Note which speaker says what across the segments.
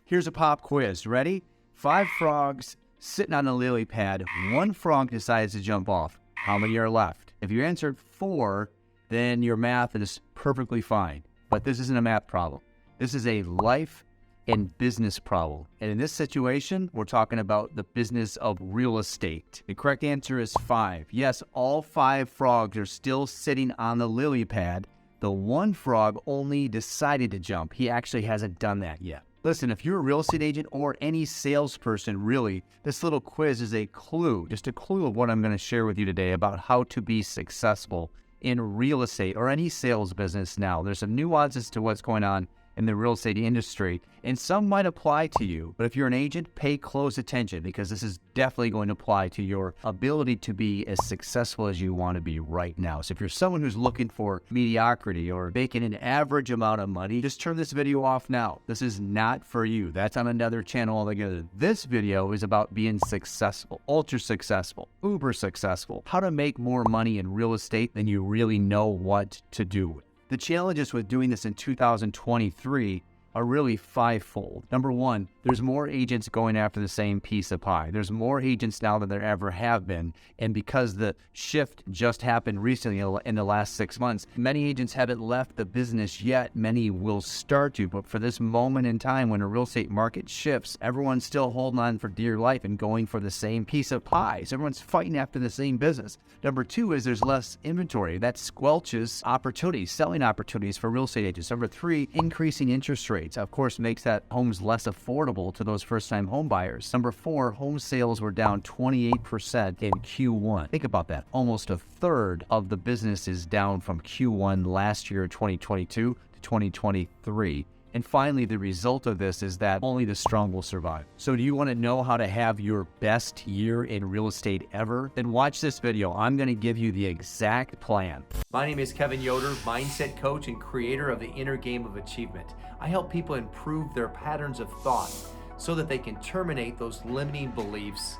Speaker 1: Here's a pop quiz. Ready? 5 frogs sitting on a lily pad. 1 frog decides to jump off. How many are left? If you answered 4, then your math is perfectly fine. But this isn't a math problem. This is a life and business problem. And in this situation, we're talking about the business of real estate. The correct answer is 5. Yes, all 5 frogs are still sitting on the lily pad. The 1 frog only decided to jump. He actually hasn't done that yet. Listen, if you're a real estate agent or any salesperson, really, this little quiz is a clue, just a clue of what I'm going to share with you today about how to be successful in real estate or any sales business now. There's some nuances to what's going on in the real estate industry, and some might apply to you. But if you're an agent, pay close attention, because this is definitely going to apply to your ability to be as successful as you want to be right now. So if you're someone who's looking for mediocrity or making an average amount of money, just turn this video off now. This is not for you. That's on another channel altogether. This video is about being successful, ultra successful, uber successful, how to make more money in real estate than you really know what to do with. The challenges with doing this in 2023 are really 5-fold. Number 1, there's more agents going after the same piece of pie. There's more agents now than there ever have been. And because the shift just happened recently in the last 6 months, many agents haven't left the business yet. Many will start to. But for this moment in time when a real estate market shifts, everyone's still holding on for dear life and going for the same piece of pie. So everyone's fighting after the same business. Number 2 is there's less inventory. That squelches opportunities, selling opportunities for real estate agents. Number 3, increasing interest rates, of course, makes that homes less affordable to those first-time home buyers. Number 4, home sales were down 28% in Q1. Think about that. Almost a third of the business is down from Q1 last year, 2022 to 2023. And finally, the result of this is that only the strong will survive. So do you want to know how to have your best year in real estate ever? Then watch this video. I'm going to give you the exact plan. My name is Kevin Yoder, mindset coach and creator of the Inner Game of Achievement. I help people improve their patterns of thought so that they can terminate those limiting beliefs,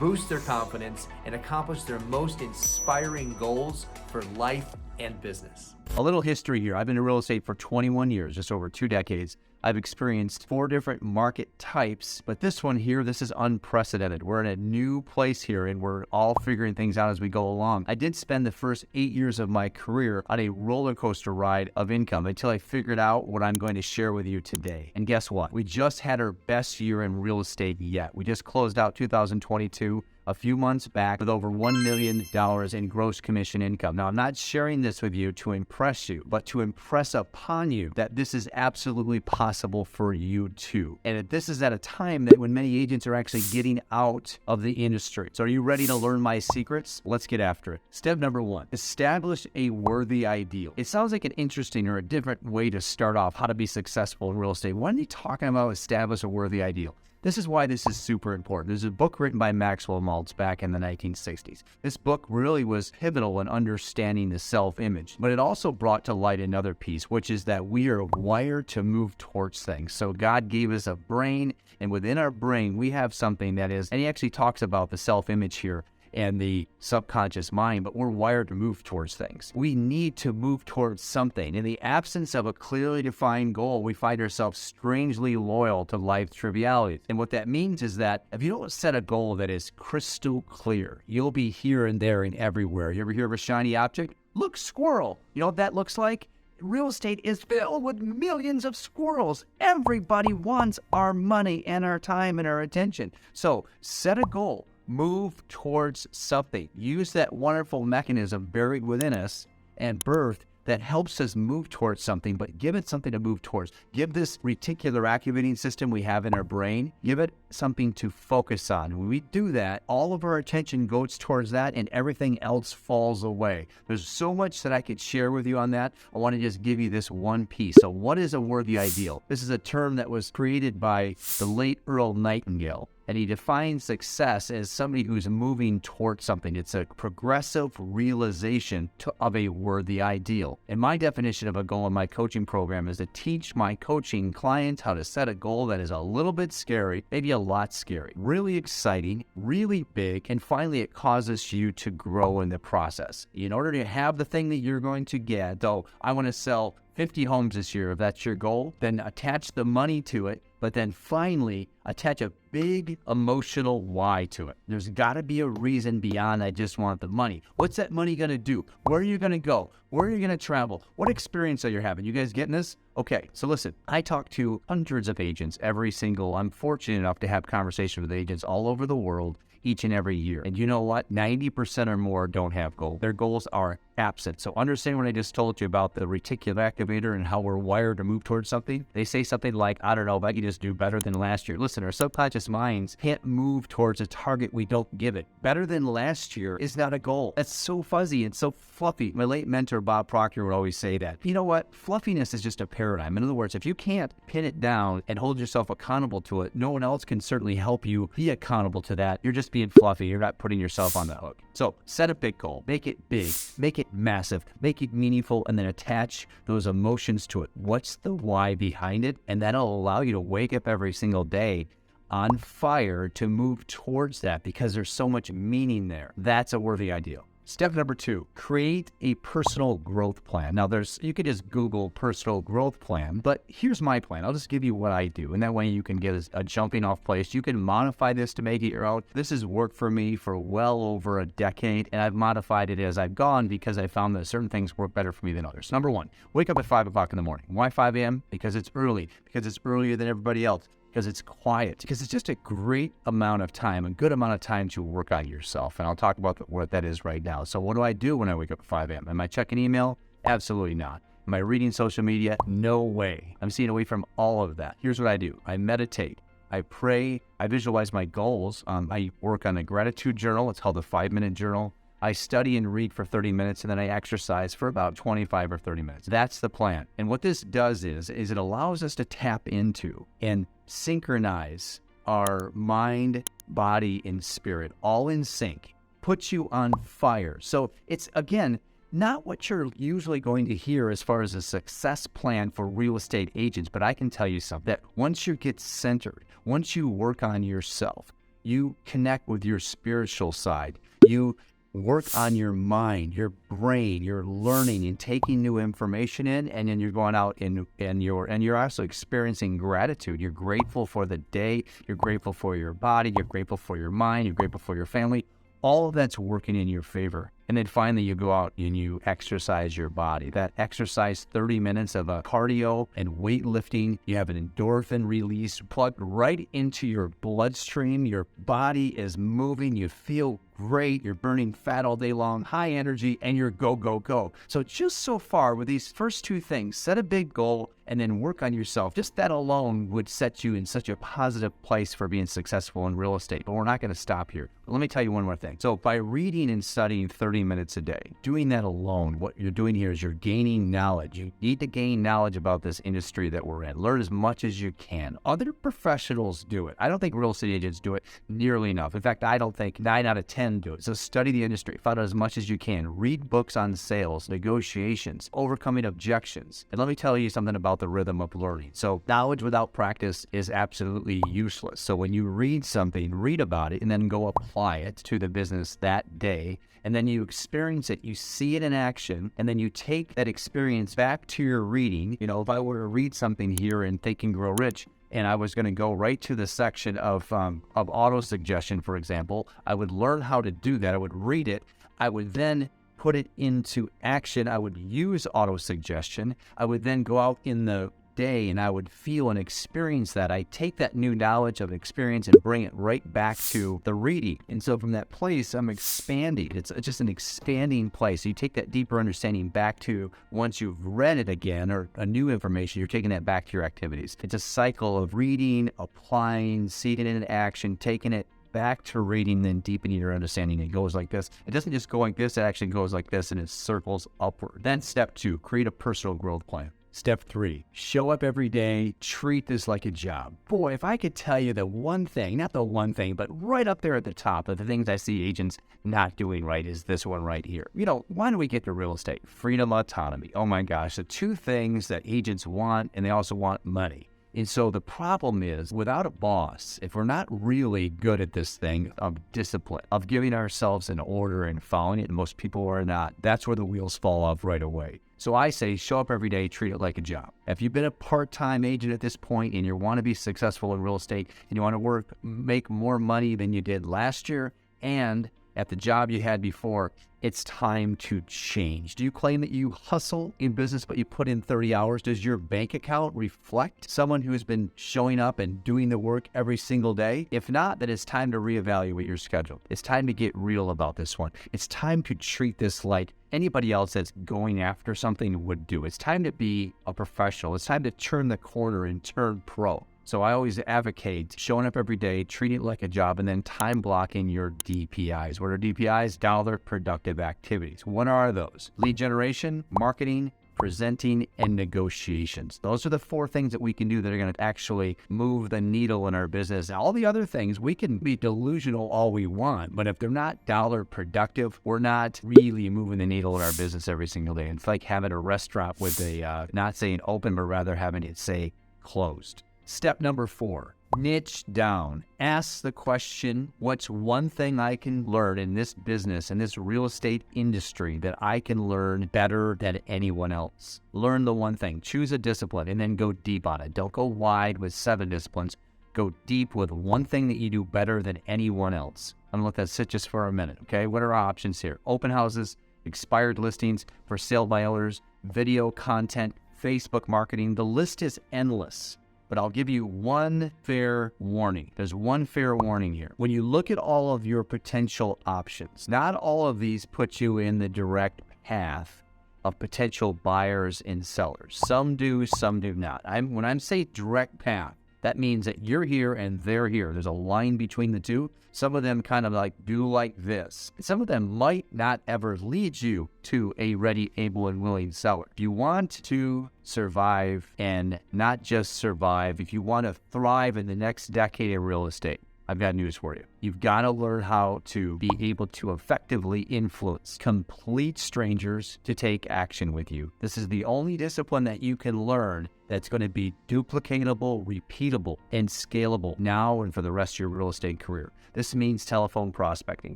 Speaker 1: boost their confidence, and accomplish their most inspiring goals for life and business. A little history here. I've been in real estate for 21 years, just over 2 decades. I've experienced 4 different market types, but this one here, this is unprecedented. We're in a new place here, and we're all figuring things out as we go along. I did spend the first 8 years of my career on a roller coaster ride of income until I figured out what I'm going to share with you today. And guess what? We just had our best year in real estate yet. We just closed out 2022 a few months back with over $1 million in gross commission income. Now, I'm not sharing this with you to impress you, but to impress upon you that this is absolutely possible for you too. And this is at a time that when many agents are actually getting out of the industry. So are you ready to learn my secrets? Let's get after it. Step number 1, establish a worthy ideal. It sounds like an interesting or a different way to start off how to be successful in real estate. When are you talking about establish a worthy ideal? This is why this is super important. There's a book written by Maxwell Maltz back in the 1960s. This book really was pivotal in understanding the self-image, but it also brought to light another piece, which is that we are wired to move towards things. So God gave us a brain, and within our brain, we have something that is, and he actually talks about the self-image here and the subconscious mind, but we're wired to move towards things. We need to move towards something. In the absence of a clearly defined goal, we find ourselves strangely loyal to life trivialities. And what that means is that if you don't set a goal that is crystal clear, you'll be here and there and everywhere. You ever hear of a shiny object? Look, squirrel. You know what that looks like? Real estate is filled with millions of squirrels. Everybody wants our money and our time and our attention. So set a goal. Move towards something. Use that wonderful mechanism buried within us and birth that helps us move towards something, but give it something to move towards. Give this reticular activating system we have in our brain, give it something to focus on. When we do that, all of our attention goes towards that and everything else falls away. There's so much that I could share with you on that. I want to just give you this one piece. So what is a worthy ideal? This is a term that was created by the late Earl Nightingale. And he defines success as somebody who's moving towards something. It's a progressive realization of a worthy ideal. And my definition of a goal in my coaching program is to teach my coaching clients how to set a goal that is a little bit scary, maybe a lot scary, really exciting, really big, and finally it causes you to grow in the process. In order to have the thing that you're going to get, though, I want to sell 50 homes this year, if that's your goal, then attach the money to it, but then finally attach a big emotional why to it. There's got to be a reason beyond I just want the money. What's that money going to do? Where are you going to go? Where are you going to travel? What experience are you having? You guys getting this? Okay, so listen, I talk to hundreds of agents I'm fortunate enough to have conversations with agents all over the world each and every year. And you know what? 90% or more don't have goals. Their goals are absent. So understand what I just told you about the reticular activator and how we're wired to move towards something. They say something like, I don't know, if I could just do better than last year. Listen, our subconscious minds can't move towards a target we don't give it. Better than last year is not a goal. That's so fuzzy and so fluffy. My late mentor, Bob Proctor, would always say that. You know what? Fluffiness is just a paradigm. In other words, if you can't pin it down and hold yourself accountable to it, no one else can certainly help you be accountable to that. You're just being fluffy. You're not putting yourself on the hook. So set a big goal. Make it big. Make it massive. Make it meaningful, and then attach those emotions to it. What's the why behind it? And that'll allow you to wake up every single day on fire to move towards that, because there's so much meaning there. That's a worthy ideal. Step number 2, create a personal growth plan. Now you could just Google personal growth plan, but here's my plan. I'll just give you what I do, and that way you can get a jumping off place. You can modify this to make it your own. This has worked for me for well over a decade, and I've modified it as I've gone because I found that certain things work better for me than others. Number 1, wake up at 5 o'clock in the morning. Why 5 a.m.? Because it's early, because it's earlier than everybody else, because it's quiet, because it's just a great amount of time, a good amount of time to work on yourself. And I'll talk about what that is right now. So what do I do when I wake up at 5 a.m.? Am I checking email? Absolutely not. Am I reading social media? No way. I'm staying away from all of that. Here's what I do. I meditate. I pray. I visualize my goals. I work on a gratitude journal. It's called the 5-minute journal. I study and read for 30 minutes, and then I exercise for about 25 or 30 minutes. That's the plan. And what this does is it allows us to tap into and synchronize our mind, body, and spirit all in sync, puts you on fire. So it's, again, not what you're usually going to hear as far as a success plan for real estate agents, but I can tell you something, that once you get centered, once you work on yourself, you connect with your spiritual side, you work on your mind, your brain, you're learning and taking new information in, and then you're going out and you're also experiencing gratitude. You're grateful for the day, you're grateful for your body, you're grateful for your mind, you're grateful for your family. All of that's working in your favor. And then finally, you go out and you exercise your body. That exercise, 30 minutes of cardio and weightlifting, you have an endorphin release plugged right into your bloodstream. Your body is moving. You feel great. You're burning fat all day long, high energy, and you're go, go, go. So just so far with these first 2 things, set a big goal and then work on yourself. Just that alone would set you in such a positive place for being successful in real estate. But we're not going to stop here. But let me tell you one more thing. So by reading and studying 30 minutes a day, doing that alone, what you're doing here is you're gaining knowledge. You need to gain knowledge about this industry that we're in. Learn as much as you can. Other professionals do it. I don't think real estate agents do it nearly enough. In fact, I don't think 9 out of 10 do it. So study the industry. Find out as much as you can. Read books on sales, negotiations, overcoming objections. And let me tell you something about the rhythm of learning. So knowledge without practice is absolutely useless. So when you read something, read about it, and then go apply it to the business that day. And then you experience it, you see it in action, and then you take that experience back to your reading. You know, if I were to read something here in Think and Grow Rich, and I was going to go right to the section of auto-suggestion, for example, I would learn how to do that. I would read it. I would then put it into action. I would use auto-suggestion. I would then go out in the day and I would feel and experience that. I take that new knowledge of experience and bring it right back to the reading. And so from that place, I'm expanding. It's just an expanding place. So you take that deeper understanding back to, once you've read it again or a new information, you're taking that back to your activities. It's a cycle of reading, applying, seeing it in action, taking it back to reading, then deepening your understanding. It goes like this. It doesn't just go like this, it actually goes like this, and it circles upward. Then step 2, create a personal growth plan. Step 3, show up every day, treat this like a job. Boy, if I could tell you the one thing, not the one thing, but right up there at the top of the things I see agents not doing right is this one right here. You know, why do we get to real estate? Freedom, autonomy. Oh my gosh, the 2 things that agents want, and they also want money. And so the problem is, without a boss, if we're not really good at this thing of discipline, of giving ourselves an order and following it, and most people are not, that's where the wheels fall off right away. So I say, show up every day, treat it like a job. If you've been a part-time agent at this point and you want to be successful in real estate and you want to make more money than you did last year and at the job you had before, it's time to change. Do you claim that you hustle in business, but you put in 30 hours? Does your bank account reflect someone who has been showing up and doing the work every single day? If not, then it's time to reevaluate your schedule. It's time to get real about this one. It's time to treat this like anybody else that's going after something would do. It's time to be a professional. It's time to turn the corner and turn pro. So I always advocate showing up every day, treating it like a job, and then time blocking your DPIs. What are DPIs? Dollar productive activities. What are those? Lead generation, marketing, presenting, and negotiations. Those are the 4 things that we can do that are going to actually move the needle in our business. All the other things, we can be delusional all we want, but if they're not dollar productive, we're not really moving the needle in our business every single day. It's like having a restaurant with a, not saying open, but rather having it say closed. Step number 4, niche down. Ask the question, what's one thing I can learn in this business, in this real estate industry that I can learn better than anyone else? Learn the one thing. Choose a discipline and then go deep on it. Don't go wide with 7 disciplines. Go deep with one thing that you do better than anyone else. I'm going to let that sit just for a minute, okay? What are our options here? Open houses, expired listings, for sale by others, video content, Facebook marketing. The list is endless. But I'll give you one fair warning. There's one fair warning here. When you look at all of your potential options, not all of these put you in the direct path of potential buyers and sellers. Some do, some do not. When I say direct path, that means that you're here and they're here. There's a line between the two. Some of them kind of like do like this. Some of them might not ever lead you to a ready, able, and willing seller. If you want to survive and not just survive, if you want to thrive in the next decade in real estate, I've got news for you. You've got to learn how to be able to effectively influence complete strangers to take action with you. This is the only discipline that you can learn that's going to be duplicatable, repeatable, and scalable now and for the rest of your real estate career. This means telephone prospecting,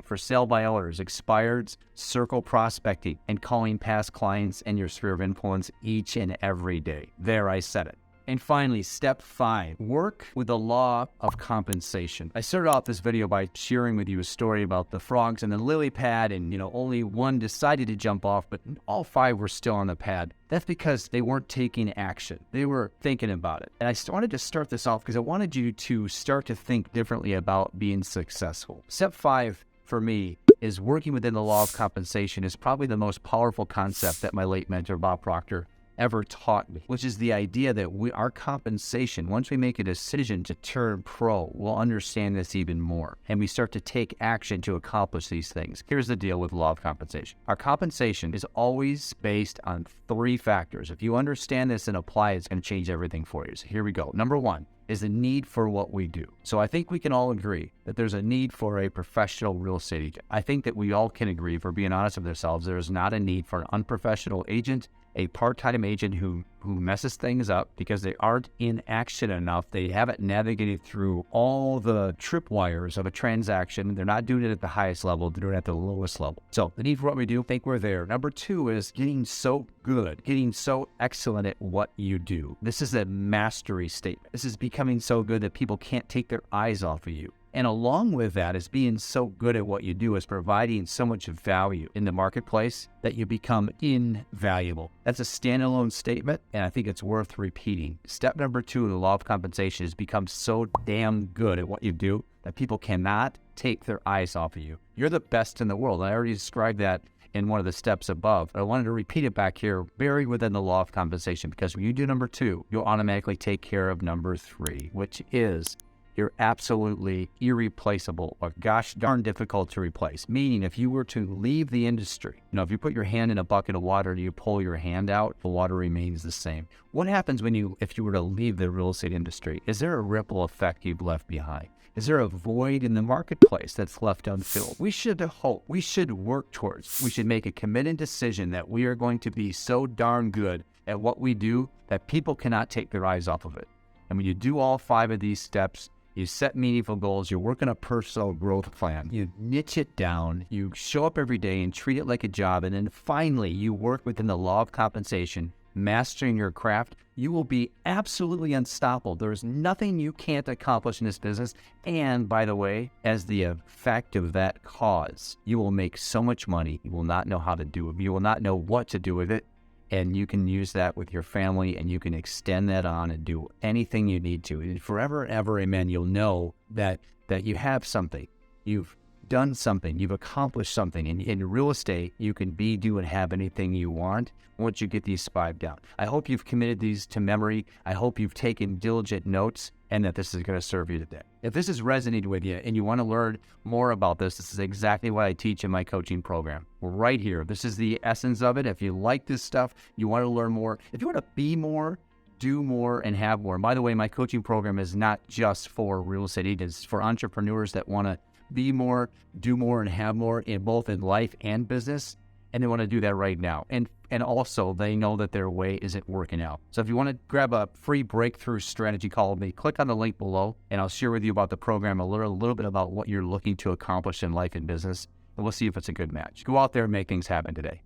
Speaker 1: for sale by others, expireds, circle prospecting, and calling past clients and your sphere of influence each and every day. There, I said it. And finally, step 5, work with the law of compensation. I started off this video by sharing with you a story about the frogs and the lily pad, and only one decided to jump off, but all 5 were still on the pad. That's because they weren't taking action. They were thinking about it. And I wanted to start this off because I wanted you to start to think differently about being successful. Step 5 for me is working within the law of compensation is probably the most powerful concept that my late mentor, Bob Proctor, ever taught me, which is the idea that our compensation, once we make a decision to turn pro, we'll understand this even more. And we start to take action to accomplish these things. Here's the deal with law of compensation. Our compensation is always based on 3 factors. If you understand this and apply it, it's going to change everything for you. So here we go. Number 1 is the need for what we do. So I think we can all agree that there's a need for a professional real estate agent. I think that we all can agree, if we're being honest with ourselves, there is not a need for an unprofessional agent, a part-time agent who messes things up because they aren't in action enough. They haven't navigated through all the tripwires of a transaction. They're not doing it at the highest level. They're doing it at the lowest level. So the need for what we do, I think we're there. Number 2 is getting so good, getting so excellent at what you do. This is a mastery statement. This is becoming so good that people can't take their eyes off of you. And along with that is being so good at what you do is providing so much value in the marketplace that you become invaluable. That's a standalone statement, and I think it's worth repeating. Step number 2 in the law of compensation is become so damn good at what you do that people cannot take their eyes off of you. You're the best in the world. I already described that in one of the steps above, but I wanted to repeat it back here, buried within the law of compensation, because when you do number 2, you'll automatically take care of number 3, which is you're absolutely irreplaceable or gosh darn difficult to replace. Meaning if you were to leave the industry, if you put your hand in a bucket of water and you pull your hand out, the water remains the same. What happens if you were to leave the real estate industry? Is there a ripple effect you've left behind? Is there a void in the marketplace that's left unfilled? We should hope, we should work towards, we should make a committed decision that we are going to be so darn good at what we do that people cannot take their eyes off of it. And when you do all 5 of these steps, you set meaningful goals, you work on a personal growth plan, you niche it down, you show up every day and treat it like a job, and then finally you work within the law of compensation, mastering your craft, you will be absolutely unstoppable. There's nothing you can't accomplish in this business. And by the way, as the effect of that cause, you will make so much money, you will not know how to do it. You will not know what to do with it. And you can use that with your family, and you can extend that on and do anything you need to. And forever and ever, amen, you'll know that you have something. You've done something. You've accomplished something. And in real estate, you can be, do, and have anything you want once you get these 5 down. I hope you've committed these to memory. I hope you've taken diligent notes, and that this is going to serve you today. If this has resonated with you and you want to learn more about this is exactly what I teach in my coaching program. We're right here. This is the essence of it. If you like this stuff, you want to learn more, if you want to be more, do more, and have more. And by the way, my coaching program is not just for real estate agents. It's for entrepreneurs that want to be more, do more, and have more in both in life and business. And they want to do that right now. And also, they know that their way isn't working out. So if you want to grab a free breakthrough strategy call with me, click on the link below, and I'll share with you about the program, a little bit about what you're looking to accomplish in life and business, and we'll see if it's a good match. Go out there and make things happen today.